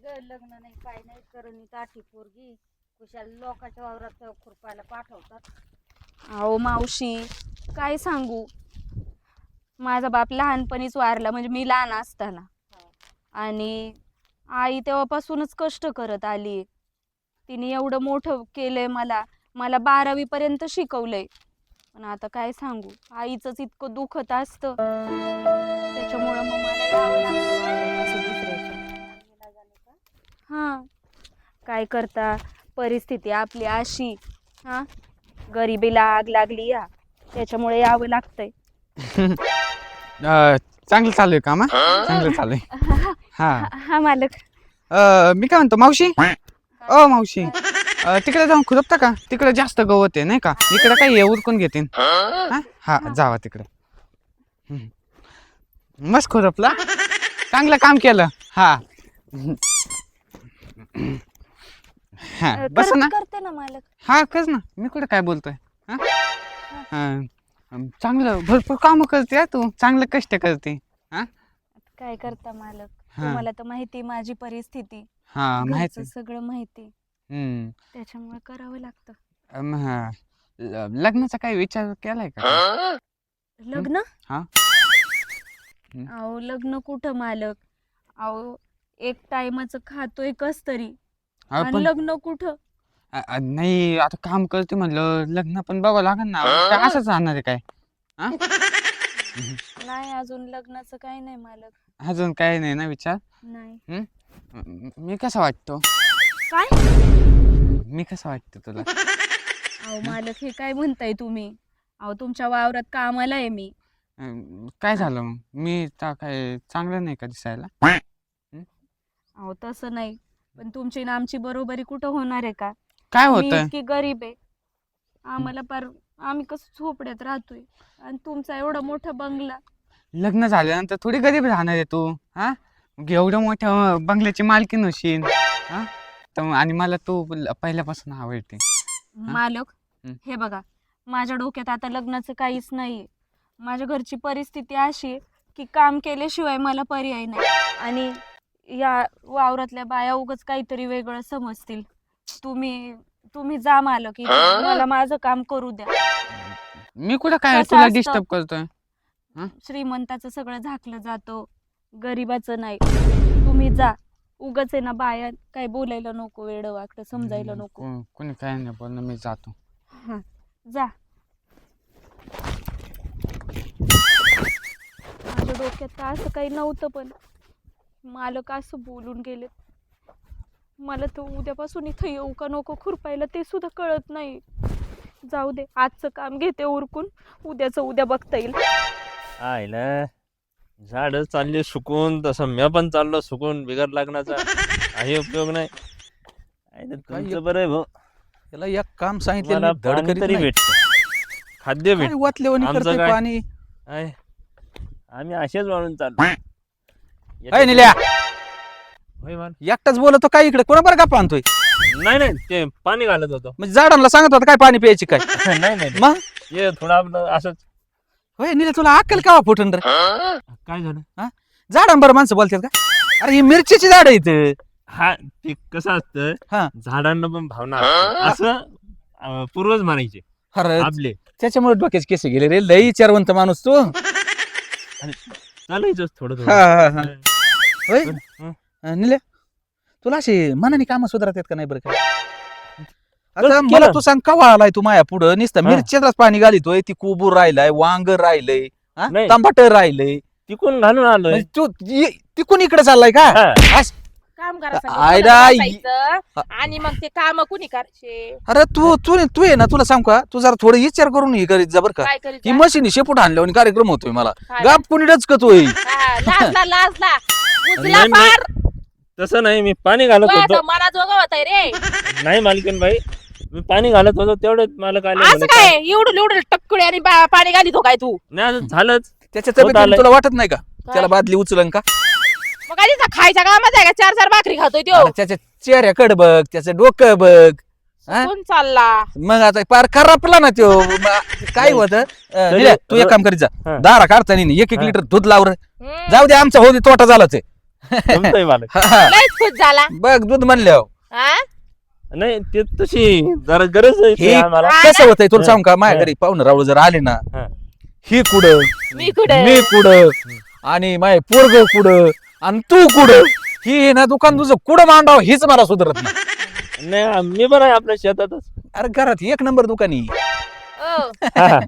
लग्न नाही काय नाही करून ताठी पोरगी कुशाल लोकांच्या वावरात खुरपायला पाठवतात. अहो मावशी काय सांगू, माझा बाप लहानपणीच वारला, म्हणजे मी लहान असताना. आणि आई तेव्हापासूनच कष्ट करत आली. तिने एवढं मोठं केलंय, मला 12वी पर्यंत शिकवलंय. पण आता काय सांगू, आईचंच इतकं दुखत असतं, त्याच्यामुळं मग मला यावं लागतं असं दुसऱ्याच्या. हां, काय करता, परिस्थिती आपली अशी. हां, गरिबीला आग लागली या, त्याच्यामुळे यावं लागतंय. चांगलं चालू आहे काम. चांगलं चालू आहे. हा हा मालक. मी काय म्हणतो मावशी, मावशी तिकडे जाऊन खुरपता का? तिकडे जास्त गवत आहे नाही का? इकडे काय हे उरकून घेते. हा जावा तिकडे. मस्त खुरपला, चांगलं काम केलं. हा हा बस ना. करते ना मालक. हा कस ना, मी कुठे काय बोलतोय. चांगलं भरपूर काम करते तू, चांगलं कष्ट करते. काय करता मालक, तुम्हाला तर माहिती माझी परिस्थिती. हा माहिती, सगळं माहिती, त्याच्यामुळे करावं लागतं. लग्नाचा काही विचार केलाय का? लग्न? हा. अहो लग्न कुठं मालक, अहो एक टायमाचं खातोय कस तरी, आणि लग्न कुठं? नाही आता काम करते म्हणलं, लग्न पण बघावं लागेल ना. काय असंच राहणार आहे काय? नाही अजून लग्नाचं काही नाही मालक. अजून काही नाही ना विचार? नाही. मी कसा वाटतो? काय? मी कसा वाटतो तुला? अहो मालक हे काय म्हणताय तुम्ही? अहो तुमच्या वावरात कामाला आहे मी. काय झालं मग? मी काय चांगलं नाही का दिसायला? अहो तसं नाही, पण तुमची ना आमची बरोबरी कुठं होणार आहे का? काय मी होतंय? इतकी गरीब आहे, आम्हाला आम्ही कसं झोपड्यात राहतोय, आणि तुमचा एवढा मोठा बंगला. लग्न झाल्यानंतर थोडी गरीब राहणार आहे तू. एवढ्या मोठ्या बंगल्याची मालकीण होशील. आणि मला तू पहिल्यापासून आवडते. मालक हे बघा, माझ्या डोक्यात आता लग्नाचं काहीच नाहीये. माझ्या घरची परिस्थिती अशी आहे की काम केल्याशिवाय मला पर्याय नाही, आणि या वावरातल्या बाया उगाच काहीतरी वेगळं समजतील. तुम्ही जा मालक, मला माझं काम करू द्या. मी कुठं काय तुला डिस्टर्ब करतोय? श्रीमंताचं सगळं झाकलं जातं, गरीबाचं नाही. तुम्ही जा, उगाच आहे ना बाया काय बोलायला नको, वेडं वाकडं समजायला नको. कोणी काय नाही बोलणं, मी जातो. हा जा. माझ्या डोक्यात तर असं काही नव्हतं, पण मालक असं बोलून गेले. मला तर उद्यापासून इथं येऊ का नको खुरपायला ते सुद्धा कळत नाही. जाऊ दे, आजचं काम घेते उरकून, उद्याचं उद्या बघता येईल. आयला झाड चालले सुकून, तसं म्या पण चाललो सुकून, बिगर लग्नाचा काही उपयोग नाही. तुमचं बरं आहे भाऊ, त्याला एक काम सांगितलं मला धड पाणी करीत तरी नाही. भेटत, खाद्य भेट. वाटल्यावानी आमचं करतोय काय? पाणी. आम्ही असेच वाळून चाललो. अय निल्या, होय मान. एकटाच बोलतो काय इकडे? कोणा बरं का आणतोय? नाही ते पाणी घालत होतो. म्हणजे झाडांना सांगत होता काय पाणी प्यायची काय? नाही मग ये थोडं आपलं असंच. होय निल्या, तुला अक्कल का फुटन रे? काय झालं? झाडांबर माणसं बोलतात का? अरे ही मिरचीची झाड आहेत. हा ते कसं हा. असतं, झाडांना पण भावना असते. असं पूर्वज म्हणायचे अरे आपले. त्याच्यामुळे डोक्याचे केस गेले रे. लई विचारवंत माणूस तू. चालायचं थोडं हा, हा. होय हं. निल्या, तुला अशी मनाने काम सुधारतात का नाही बरं काय? आता केलं. मला तू सांग, कवा आलाय तू माया पुढं? नुसतं हा. मिरच्यालाच पाणी घालितोय. ती कुबूर राहिलाय, वांग राहिलंय, नाही. टमाट राहिलंय. तिकून घालून आलोय. म्हणजे तू तिकून इकडे चाललाय का? हा. काम करायचं आयला आणि मग ते काम कुणी करायचे? अरे तू तू तू आहे ना, तुला सांग का, तू जरा थोडं विचार करून हे करीत जा बरं का. काय ही करीत मशीन शेपूट आणल्यावर कार्यक्रम होतोय मला. हा. गाप कुणी डचकतोय. लाजला उजला नाही, पार तसं नाही, मी पाणी घालत होतो. मला जोगा होताय रे. नाही मालकीन बाई, मी पाणी घालत होतो तेवढं मला काय असं काय एवढं टक्कुळे आणि पाणी घालीत हो काय तू? नाही, असं झालंच. त्याच्या होत तब्येतीने आलंय. तुला वाटत नाही का त्याला बादली उचलन का? मग काय तिथं खायच्या कामात आहे का? 4 भाकरी खातोय तो. अरे त्याच्या चेहऱ्याकडे बघ, त्याचं डोकं बघ. हा? कोण चालला? मग आता पार खराबला ना त्यो. काय होत, तू एक काम करीत जा, हा. दारा काढता नाही 1-1 लिटर दूध लावर. हम्म. जाऊ दे, आमचा होती तोटा झालाच आहे. जमतंय मालक. लयच खुश झाला बघ दूध म्हणल्यावर हा नाही ते तशी जरा गरज आहे हे ते आम्हाला. कसं होतंय तुला हा. सांग का माझ्या हा. घरी पाहुणे रावळ जर आले ना हा. ही कुठं मी कुठे मी कुठं आणि माय पोरग कुठं आणि तू कुठं ही ना दुकान तुझं कुठं मांडावं हीच मला सुधरत नाही. नाही मी बरं आहे आपल्या शेतातच. अरे घरात एक नंबर दुकानी हा,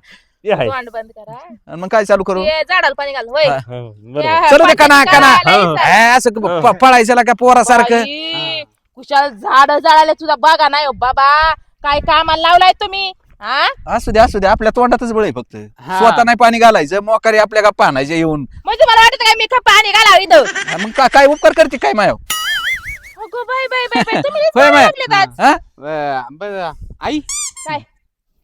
ते आहे. तोंड बंद करा आणि मग काय चालू करू ते झाडाला पाणी घाल होय हा. हो, बरोबर. त्या चलू दे कना पाण्याची कना काळा आलाय हे असं पळायचं का पोरासारखं बाई, कुशाल झाड जाळाले तुझा बघा नाही हो बाबा काय कामाला लावलाय तुम्ही हा असू दे आपल्या तोंडातच बळ आहे फक्त हा. स्वतः नाही पाणी घालायचं मोकारी आपल्या गप्पा आणायचे येऊन म्हणजे मला वाटत काय मी का पाणी घालावं इथं हा, मग काय उपकार करते काय माय अगं बाई बाई बाई बाई, तुम्ही लईच होय पाणी माय घातलेत आज. हा? बरं आई काय?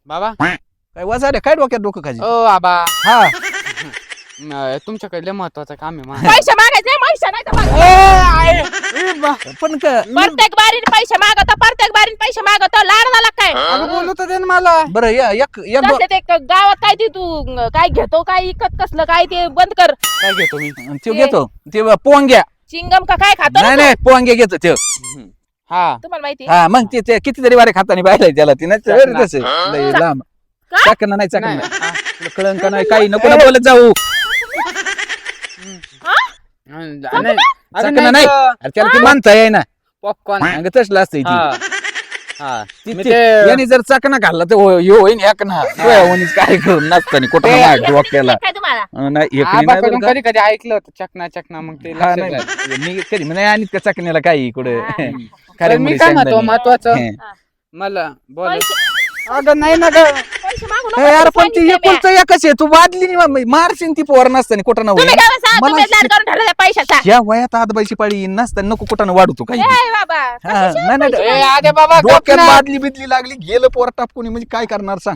बाबा काय वाजा काय डोक्यात डोकं खाजी ओ बाबा हा तुमच्याकडे महत्वाचं काम आहे माझं. पैसे मागायचे पैसे नाही तर माग. पण प्रत्येक बारीने पैसे मागत प्रत्येक बारीने पैसे मागत लाड झाला काय अगं बोलत होते ना मला बरं एक कसले ते गावात काय ते तू काय घेतो काय इकत कसलं काय ते बंद कर काय घेतो मी ते घेतो ते पोंग्या चिंगम का काय खातो ना नाही तू? नाही पोंग्या घेतो ते हा तुम्हाला माहिती हा मग ते कितीतरी वारे खातानी पाहिलंय त्याला ती नाही चकना. तसं लय लांब काय? चाकणं नाही चाकणं नाही. नाही. हा. तुला कळण का नाही काही नको ना बोलत जाऊ नाही चाकणं नाही अरे त्याला ती म्हणता येई ना पॉपकॉर्न अंग तसलं असतं हा ती हा ती- मी ती- ते- याने जर चाकणं घालला तर यो होईन एक ना काय करून नसतानी कुठं ते- माझ्या डोक्याला काय तुम्हाला नाही एक नाही आबाकडून बरं का? कधी कधी ऐकलं होतं चकना चकना मग ते हा, लक्षात नाही, आलं. मी कधी नाही आणि त्या चाकण्याला काही कुठं हा. खरे पण मी मुली काय म्हणतो सांगतानी. महत्वाचं हे. मला बोल पैसे अगं नाही ना ग पैसे मागू नका, ए, यार पण ती सांगितलंय मी. एकुलतं एकच आहे तू वादली नाही मारशील ती पोर नसतानी कुठं ना तुम्ही होईन. काय सांगा, मला तुम्ही लाड करून ठरवलं पैशाचा या वयात आदबाईची पाळी नसताना नको कुठं वाढू तू काही ए बाबा हा, नाही, नाही, ए अरे बाबा डोक्यात गप ना. बादली बिदली लागली गेलं पोर टापकुनी म्हणजे काय करणार सांग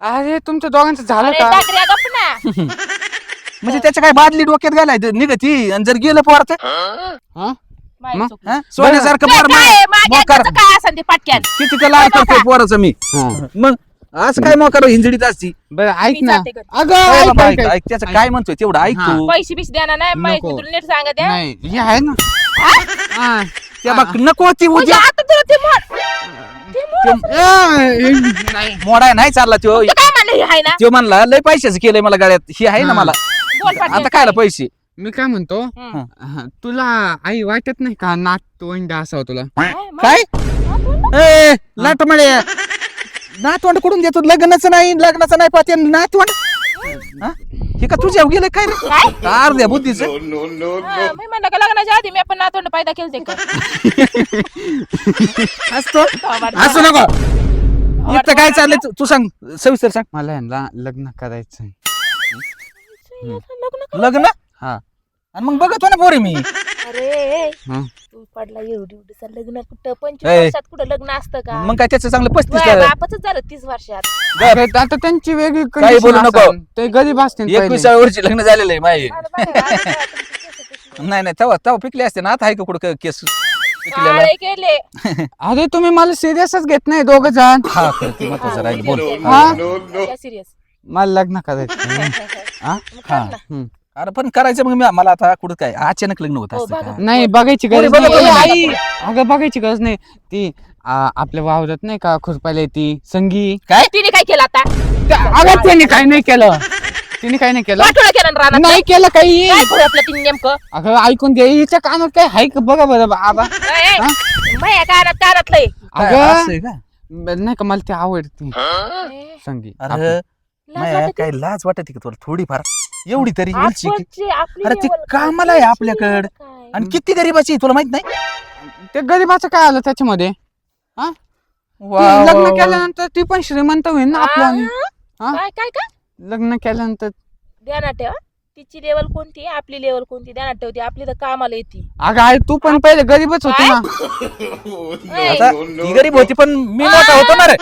अरे तुमच्या दोघांचं झालं अरे का टाकऱ्या गप ना म्हणजे त्याच्या काय बादली डोक्यात घालायचं निघती आणि जर गेलं पोर तर माहिती मग? चुकलं. हा? सोन्यासारखं काय पोर काय, माझ्या मोकार हाताचं काय असेल ते पाटक्यात किती त्याला ऐकतो पोराचं मी मग असं काय मोकार हिंजडीत असती बरं ऐक मी ना जाते घरी. अगं ए ऐक, बाबा, ऐक, ऐक, ऐक. ऐक, त्याचं काय म्हणतोय तेवढं ऐक हा. तू पैसे बिश देणार नाही माहिती नको. तुला नीट सांगत आहे. नाही हे आहे ना हा. त्या बघ नको ती म्हणजे उद्या आता तुला ते मोड नाही मोडा नाही चालला तो तू काय म्हणलं हे आहे ना तो म्हणला लय पैशाचं केलंय मला गाड्यात ही आहे ना हा. मला बोल पाटक्यात आता कायला पैसे मी काय म्हणतो हं. हा, तुला आई वाटत नाही का नात तोंड असावं तुला काय? मग? काय नातवंड? ए लाटमळे नातवंड कडून देतो लग्नाचं नाही पाहते नातवंड हा? हे का तुझ्या गेलं काय रे काय? अर्ध्या बुद्धीच हा, मी म्हणलं का लग्नाच्या आधी मी आपण नातवंड पैदा केलते का असतो असू नको इथं काय चाललंय तू सांग सविस्तर सांग मला यांना लग्न करायचं लग्न लग्न हा आणि मग बघतो ना पोरी मी अरे हं. तू पडला एवढं लग्न कुठं 25 ए. वर्षात कुठं लग्न असतं का मग काय त्याचं चांगलं 35 वय बापाच झालं 30 वर्षात अरे, आता त्यांची वेगळी काही condition बोलू नको. असेल. ते गरीब असतील 21 वर्षी लग्न झालेलं आहे माही अरे बरं, अरे बरं, तुमची केस कशी? नाही तेव्हा पिकले असते ना आता आहे का कुठं केस पिकलेला काळे केले अरे तुम्ही मला सिरियसच घेत नाही दोघ जण हा ते महत्वाचं राहील बोल हा सिरियस मला लग्न करायचं हा? हा. हम्म. अरे पण करायचं मग मला आता कुठं काय अचानक लग्न होत हो, असतं बघा. का नाही बघायची कोणी गरज बघत नाही नाही. ए, आई अगं बघायची गरज नाही ती आपल्या वावरात नाही का खुरपायला ती संगी काय तिने काय केलं आता अगं त्याने काही नाही केलं तिने काही नाही केलं वाटोळं केलं ना रानात नाही केलं काही काय खुरपलं तिने नेमकं अगं ऐकून घे हिच्या कानात काय हाय का बघा बरं आबा ए, माझ्या कानात लय असं अगं आहे का नाही का मला ती आवडते संगी अरे नाही काय लाज वाटते का तुला थोडीफार एवढी तरी उलची की. अरे ती कामाला आहे आपल्याकडं. आणि किती गरीबाची आहे तुला माहित नाही ते गरीबाचं काय आलं त्याच्यामध्ये हा ती वा, लग्न वा, वा. केल्यानंतर ती पण श्रीमंत होईल ना आपलं हा? काय काय काय लग्न केल्यानंतर ध्यानात ठेवा तिची लेवल कोणती आपली लेवल कोणती ध्यानात ठेवती आपली तर कामाला येते अगं आई तू पण पहिले गरीबच होती ना आता ती गरीब होती पण मी मोठा होतो ना रे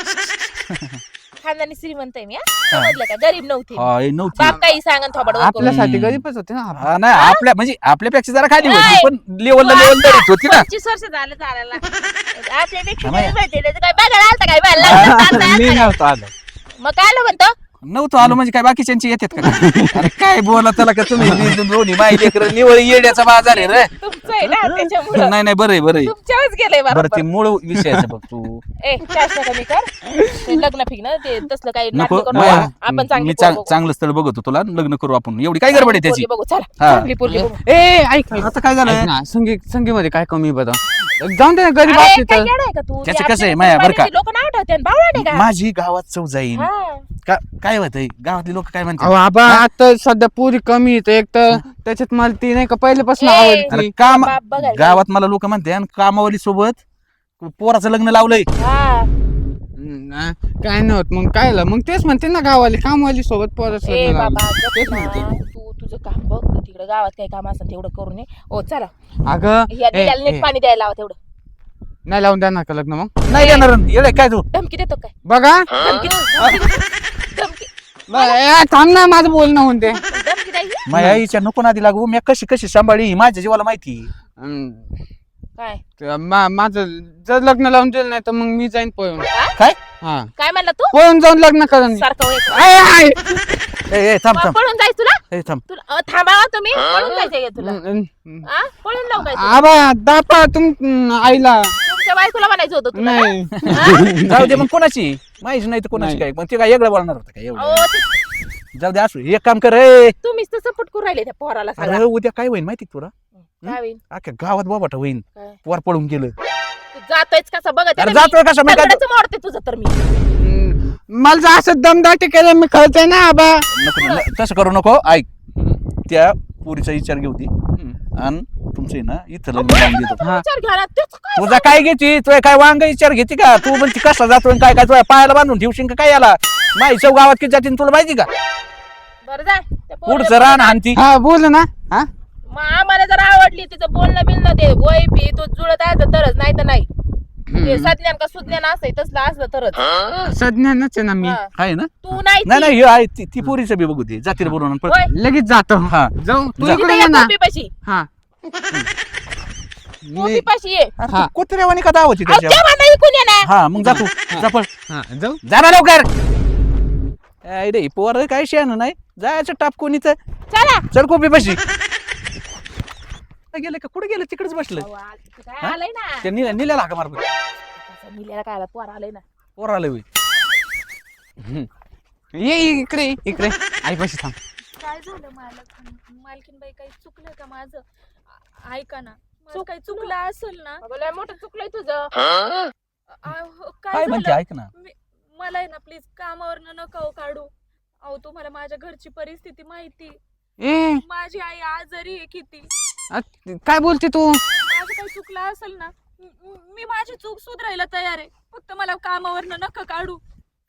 खानदानी श्रीमंत आहे मी हा? समजलं का गरीब नव्हती हा, हे नव्हती बाप काही सांगन थोबड आपल्यासाठी गरीबच होते ना आपण. हा, नाही आपल्या म्हणजे आपल्यापेक्षा जरा खाली होती नाही. पण लेवलला लेवल तरीच होती ना 25 वर्ष झालं चालायला आपल्यापेक्षा हा, गरीब होते, त्याचं काय बघायला आलता काय मी बाहेर नव्हतो आलो मग काय आलं म्हणतो नव्हतं आलो म्हणजे काय बाकीच्यांची येतात का अरे काय बोला त्याला का तुम्ही दोन्ही माई लेकरं निवळ येड्याचा बाजार आहे रे तुमचं आहे ना त्याच्यामुळं नाही बरं आहे तुमच्यावरच गेलंय बरं बरोबर ते मूळ विषयाचं बघ तू चाष्टा कमी कर ते लग्न फिक ना ते तसलं काही नको नाटकं करू माया, नका. आपण चांगली मी पोरं बघू. चांगलं स्थळ बघतो तुला लग्न करू आपण एवढी काय गडबड आहे त्याची पोरगी बघू चला हा. चांगली पोरगी बघू ए ऐक आता काय झालं ऐक ना संगीमध्ये काय कमी बघा जाऊन दे ना, गरीब अरे, असते काय तर येडा आहे का तू त्याचं ते कसं आहे, आपल्या माया, बरं का? लोक नाव ठेवते बावळा का माझी गावात चव जाईल हा. काय होतंय गावातली लोक काय अहो म्हणतात आबा आता सध्या पुरी कमी येते एक तर त्याच्यात मला ती नाही का पहिल्यापासून ए, आवडती अरे काम बाप बघायला. गावात मला लोक म्हणते आणि कामावली सोबत पोराचं लग्न लावलंय हा. काय नाही होत मग काय मग तेच म्हणते ना गावाली कामवाली सोबत पोरच ए बाबा तेच गप ना. म्हणते तू तुझं काम बघ तिकडे गावात काही काम असेल तेवढं करून ये ओ चला अगं या ए, दिल्याला नीट ए, पाणी द्यायला लावा तेवढं नाही लावून देणार का लग्न मग नाही येणार येडे काय तू धमकी देतो काय बघा धमकी धमकी थांब ना माझं बोलणं होते धमकी द्यायची माझ्या आईच्या नको नादी लागू मी कशी सांभाळी ही माझ्या जीवाला माहिती काय माझं जर लग्न लावून दिलं नाही तर मग मी जाईन पळून काय हा काय म्हणला तू पळून जाऊन लग्न करेन मी. सारखं होय. ए थांब थांब पळून जायच तुला ए थांब तुला थांबावा तुम्ही पळून जायचंय तुला हा? पळून लावू काय तुला? आबा दापा आईला तुमच्या बायकोला म्हणायचं होतं तुला ना? नाही जाऊ दे मग कोणाची माहिती नाही तर कोणाची नाही. काय मग ते काय वेगळं बोलणार होतं काय अहो, एवढं ते- जाऊ दे असू एक काम कर रे तुम्हीच तर सपोर्ट करून राहिले त्या पोराला अरे सगळा उद्या काय होईल माहिती का तुला काय होईल? अख्ख्या गावात बाबाट होईन काय? पोर पळून गेलं तू जातोयच कसं बघत अरे जातोय कसा मी काय मोडते तुझं तर मी मला जर असं दमदाटी केलं मी कळतंय ना आबा नको तसं करू नको ऐक त्या पुरीचा विचार घेऊ ती आणि तुमचं ना इथं लग्न लावून देतो हा. विचार घ्या ना तेच काय तुझा काय घेते तुझ्या काय वांग विचार घेते का तू म्हणते कसा जातोय आणि काय तुझ्या पायाला बांधून ठेवशील का काय याला माहिती गावात किती जाते तुला माहिती का बरं जा त्या पोरीला पुढचं रान हानती हा बोल ना हा मग आम्हाला जर आवडली तिचं बोलणं बिलणं ते वय पी तो जुळत आहे तरच नाही तर नाही ते सज्ञान का सुज्ञान असं तसलं असलं तरच सज्ञानच आहे ना मी हा. आहे ना तू नाही नाही नाही हे आहे ती पोरीचं बी बघू दे जातील बोलून आणि पळ. होय. लगेच जातो हा जाऊ तू जा. इकडे ये ना पाशी हा पाशी ये अरे हा. तू कुत्र्यावानी का दावती अहो, त्याच्या तेव्हा नाही कोणी येणार हा मग जातो जा पळ हा जाऊ जा ना लवकर रे पोर काय शेण नाही जायचं टाप कोणीच चला चल कोपी बशी गेलं का कुठे गेलं तिकडेच बसलं अहो, काय आलंय ना त्या निल्याला हाका मार मिल्याला काय आला पोर आलंय ना पोर आलं होय ये इकडे इकडे आई पाशी थांब काय झालं मालकीन बाई काही चुकलं का माझं ऐका ना माझं काही चुकलं असेल ना अगं, लय मोठं चुकलंय तुझं काय म्हणते ऐक ना मला आहे ना प्लीज कामावरनं नका हो काढू अहो तुम्हाला माझ्या घरची परिस्थिती माहिती ए माझी आई आजारी आहे किती काय बोलते तू माझं काही चुकलं असेल ना मी माझी चूक सुधारायला तयार आहे फक्त मला कामावरनं नका काढू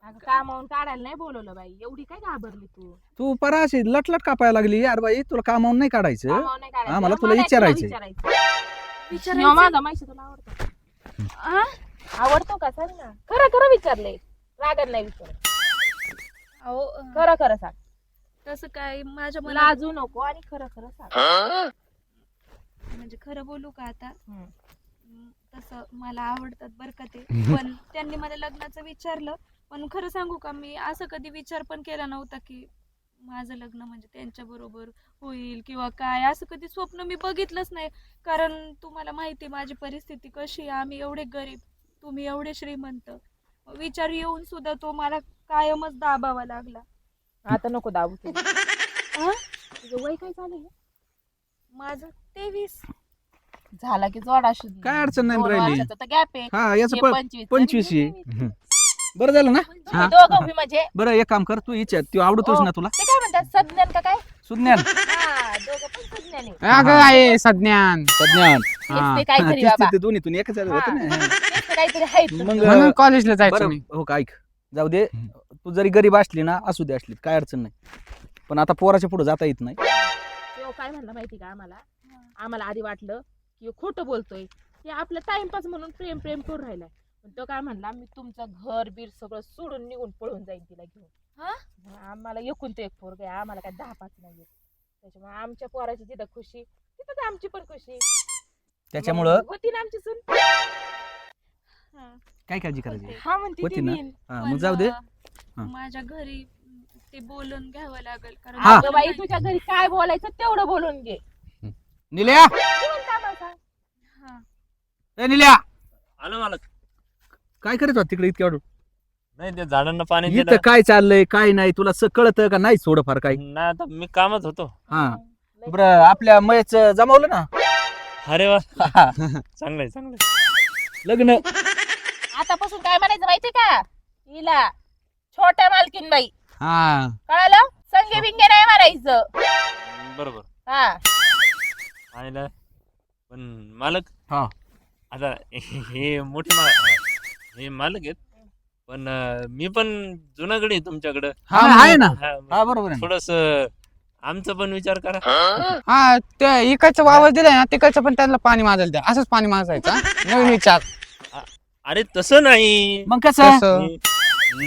अगं, कामावून काढायला नाही बोलवलं बाई एवढी काय घाबरली तू तू परा अशी लटलट कापायला लागली यार बाई तुला कामावून नाही काढायचं कामावून नाही काढायचं. आम्हाला तुला मला विचारायचंय. विचारायचं. ह्यो माझा माहिती तुला आवडतो आ? आवडतो का सांग ना खरं खरं विचारले रागात नाही विचार अहो खरं खरं सांग तसं काय माझ्या मनात लाजू नको आणि खरं खरं सांग म्हणजे खरं बोलू का आता हम्म. तसं मला आवडतात बरं का ते पण त्यांनी मला लग्नाचं विचारलं पण खरं सांगू का मी असं कधी विचार पण केला नव्हता की माझं लग्न म्हणजे त्यांच्या बरोबर होईल किंवा काय असं कधी स्वप्न मी बघितलंच नाही कारण तुम्हाला माहिती आहे माझी परिस्थिती कशी आहे आम्ही एवढे गरीब तुम्ही एवढे श्रीमंत विचार येऊन सुद्धा तो मला कायमच दाबावा लागला आता नको दाबू तू. आ? तुझं वय काय झालंय माझं 23 झाला की जोडा शुद्ध काय अडचण नाही राहिली. गॅप आहे हा याचं हे 25 25 आणि आहे. बरं झालं ना तुम्ही दोघं बी म्हणजे बरं एक काम कर तू विचार तू आवडतोस ना तुला ते काय म्हणतात सज्ञान का काय सुज्ञान हा दोघं पण सज्ञान आहे. अगं आहे सज्ञान सज्ञान हा. तेच ते काहीतरी बाबा दोन्हीतून एकच होतं ना तेच ते काहीतरी आहेत मग म्हणून कॉलेजला जायचं बरं मी हो का ऐक जाऊ दे तू जरी गरीब असली ना असू दे असली काय अडचण नाही पण आता पोराच्या पुढे जाता येत नाही तो काय म्हणला माहिती का आम्हाला आधी वाटलं की खोटं बोलतोय ते आपलं टाइमपास म्हणून प्रेम करून राहिलाय पण तो काय म्हणला मी तुमचं घर बीर सगळं सोडून निघून पळून जाईन तिला घेऊन आम्हाला एकूण तो एक पोरग आहे आम्हाला काय 10-5 नाही त्याच्यामुळे आमच्या पोराची जिथं खुशी तिथंच आमची पण खुशी त्याच्यामुळं होती ना आमची सून काय काळजी करायची हा म्हणते होती ती ना नेईन. हा, मग जाऊ दे माझ्या घरी ते बोलून घ्यावं लागेल कारण हा. अगं बाई तुझ्या घरी काय बोलायचं तेवढं बोलून घे. निल्या निवांत आम्हाला सांग. हा. ए निल्या आलं मला काय करत होता तिकडे इतक्या वेळ? नाही ते झाडांना पाणी इथं दिलं काय चाललंय काय नाही तुला कळतं का नाही थोडंफार काय? नाही आता मी कामात होतो. हा बरं आपल्या मयच जमावलं ना अरे वा चांगलंय चांगलंय. लग्न आतापासून काय म्हणायचं माहितीये का हिला छोट्या मालकीन बाई हा कळालं संगे बिंगे नाही मारायचं. बरोबर हा आहे ना पण मालक हा. आता हे मोठे हे मालक आहेत पण मी पण जुनाकडे आहे तुमच्याकडं. हा आहे ना हा, हा बरोबर आहे. थोडस आमचं पण विचार करा. हा ते इकडचं वावर दिलंय ना तिकडचं पण त्यांना पाणी माजायला द्या असंच पाणी माजायचं हा? नवीन विचार अरे तसं नाही मग कसं कसं?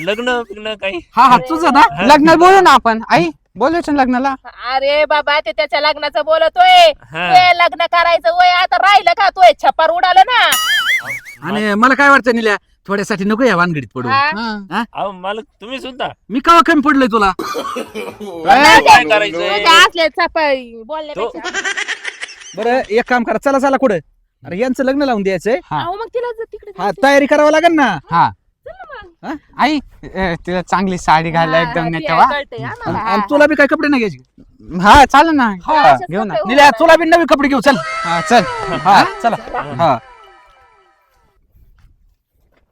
लग्न काही हा हा तुझं ना लग्नाला बोलू ना आपण आई बोलवायचं ना लग्नाला. अरे बाबा ते त्याच्या लग्नाचं बोलतोय. हा. ते लग्न करायचं वय आता राहिलं का तोय छपार उडालं ना. आणि मला काय वाटतं निल्या थोड्यासाठी नको या वानगडीत पडू. हा. हा. अहो मालक तुम्ही सुद्धा मी कवा कमी पडलोय तुला? काय करायचंय तुझ्या असल्या छपाई बोलण्यापेक्षा. बरं एक काम करा चला चला कुठं अरे यांचं लग्न लावून द्यायचंय. हा. अहो, मग तिला जर तिकडे हा तयारी करावं लागेल ना. हा चल मग. आई तिला चांगली साडी घालायला हा, एकदम ती नाही तेव्हा कळतंय आम्हाला. आणि तुला बी काय कपडे नाही घ्यायचे? हा चालेल ना हा अशाच घेऊ ना कपडे निल्या तुला बी नवी कपडे घेऊ चल. हा चल हा चला हा